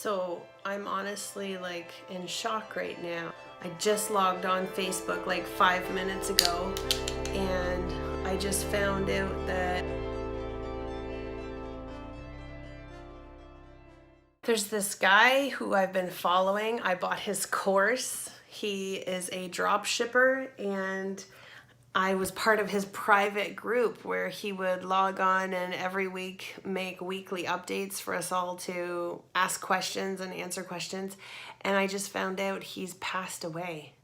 So I'm honestly like in shock right now. I just logged on Facebook like 5 minutes ago and I just found out that there's this guy who I've been following. I bought his course. He is a drop shipper and I was part of his private group where he would log on and every week make weekly updates for us all to ask questions and answer questions. And I just found out he's passed away.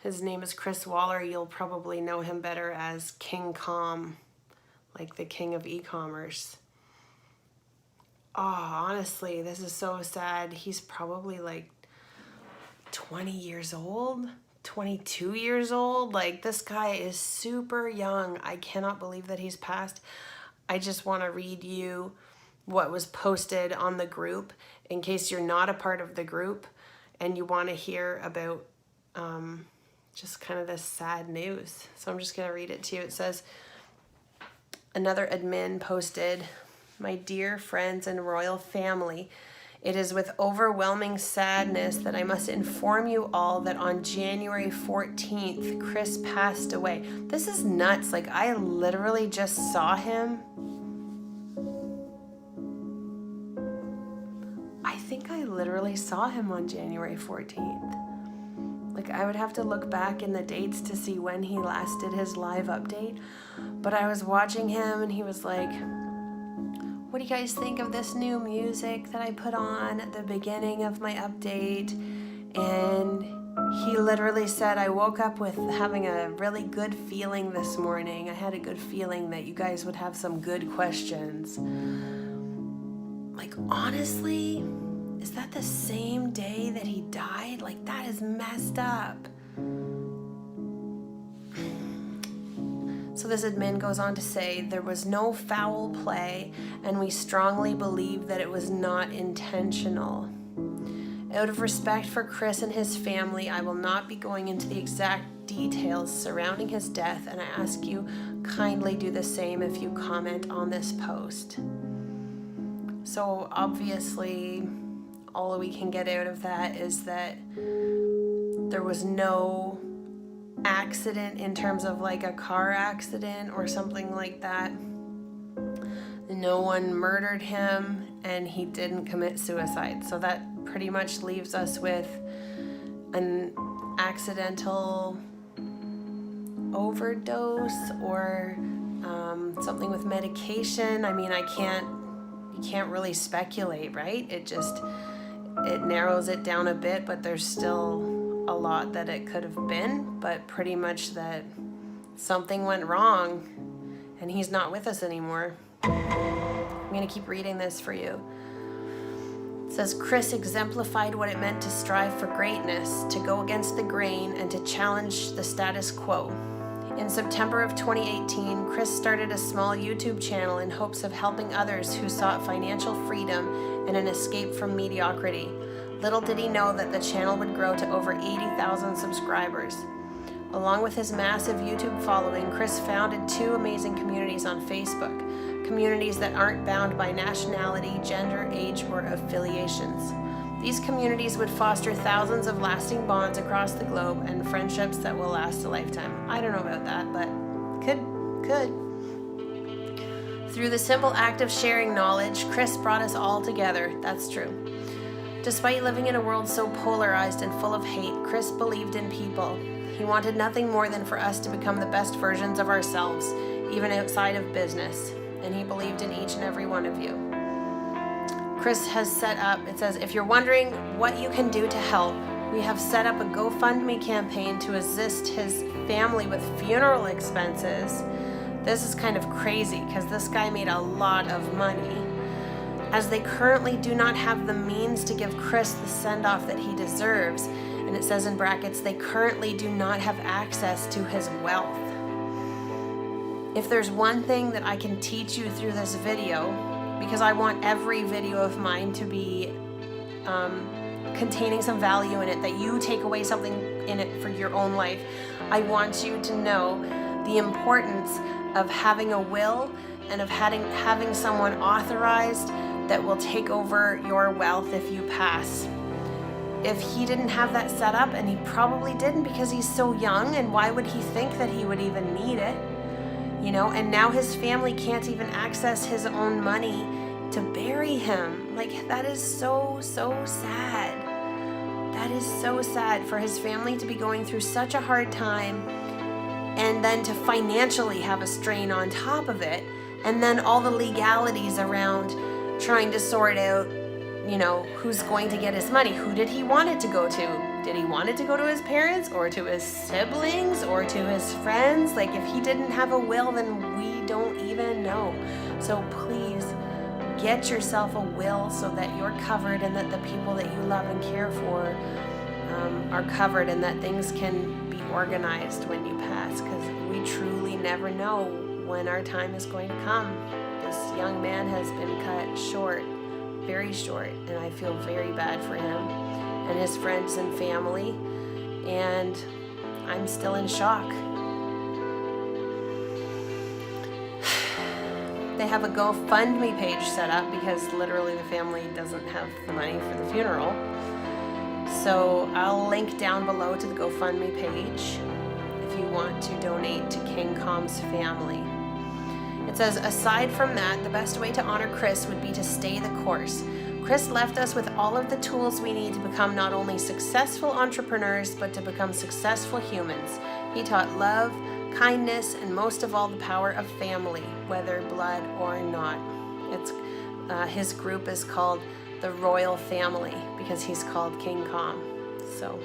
His name is Chris Waller. You'll probably know him better as King Comm, like the king of e-commerce. Oh, honestly, this is so sad. He's probably like 20 years old. 22 years old. Like, this guy is super young. I cannot believe that he's passed. I just want to read you what was posted on the group in case you're not a part of the group and you want to hear about just kind of this sad news. So I'm just going to read it to you. It says, another admin posted, "My dear friends and royal family, it is with overwhelming sadness that I must inform you all that on January 14th, Chris passed away." This is nuts. Like, I literally just saw him. I think I literally saw him on January 14th. Like, I would have to look back in the dates to see when he last did his live update. But I was watching him and he was like, "What do you guys think of this new music that I put on at the beginning of my update?" And he literally said, "I woke up with having a really good feeling this morning. I had a good feeling that you guys would have some good questions." Like, honestly, is that the same day that he died? Like, that is messed up. So this admin goes on to say, "There was no foul play, and we strongly believe that it was not intentional. Out of respect for Chris and his family, I will not be going into the exact details surrounding his death, and I ask you kindly do the same if you comment on this post." So obviously, all we can get out of that is that there was no accident in terms of like a car accident or something like that. No one murdered him and he didn't commit suicide. So that pretty much leaves us with an accidental overdose or something with medication. I mean, you can't really speculate, right? It narrows it down a bit, but there's still a lot that it could have been, but pretty much that something went wrong and he's not with us anymore. I'm gonna keep reading this for you. It says, "Chris exemplified what it meant to strive for greatness, to go against the grain, and to challenge the status quo. In September of 2018, Chris started a small YouTube channel in hopes of helping others who sought financial freedom and an escape from mediocrity. Little did he know that the channel would grow to over 80,000 subscribers. Along with his massive YouTube following, Chris founded two amazing communities on Facebook, communities that aren't bound by nationality, gender, age, or affiliations. These communities would foster thousands of lasting bonds across the globe and friendships that will last a lifetime." I don't know about that, but could. "Through the simple act of sharing knowledge, Chris brought us all together." That's true. "Despite living in a world so polarized and full of hate, Chris believed in people. He wanted nothing more than for us to become the best versions of ourselves, even outside of business. And he believed in each and every one of you." Chris has set up, it says, "If you're wondering what you can do to help, we have set up a GoFundMe campaign to assist his family with funeral expenses." This is kind of crazy because this guy made a lot of money. "As they currently do not have the means to give Chris the send-off that he deserves," and it says in brackets, "they currently do not have access to his wealth. If there's one thing that I can teach you through this video, because I want every video of mine to be containing some value in it, that you take away something in it for your own life, I want you to know the importance of having a will and of having someone authorized that will take over your wealth if you pass. If he didn't have that set up, and he probably didn't because he's so young, and why would he think that he would even need it? You know, and now his family can't even access his own money to bury him. Like, that is so sad. That is so sad for his family to be going through such a hard time, and then to financially have a strain on top of it, and then all the legalities around trying to sort out, you know, who's going to get his money. Who did he want it to go to? Did he want it to go to his parents, or to his siblings, or to his friends? Like, if he didn't have a will, then we don't even know. So please get yourself a will so that you're covered, and that the people that you love and care for are covered, and that things can be organized when you pass, because we truly never know when our time is going to come. This young man has been cut short, very short, and I feel very bad for him and his friends and family, and I'm still in shock. They have a GoFundMe page set up because literally the family doesn't have the money for the funeral. So I'll link down below to the GoFundMe page if you want to donate to King Comm's family. It says, aside from that, the best way to honor Chris would be to stay the course. Chris left us with all of the tools we need to become not only successful entrepreneurs, but to become successful humans. He taught love, kindness, and most of all, the power of family, whether blood or not. His group is called the Royal Family because he's called King Comm. So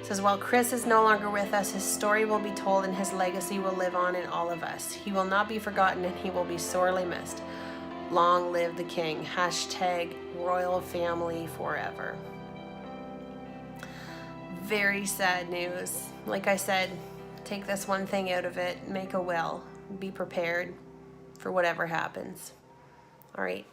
it says, while Chris is no longer with us, his story will be told and his legacy will live on in all of us. He will not be forgotten and he will be sorely missed. Long live the king. Hashtag Royal Family forever. Very sad news. Like I said, take this one thing out of it, make a will, be prepared for whatever happens. All right.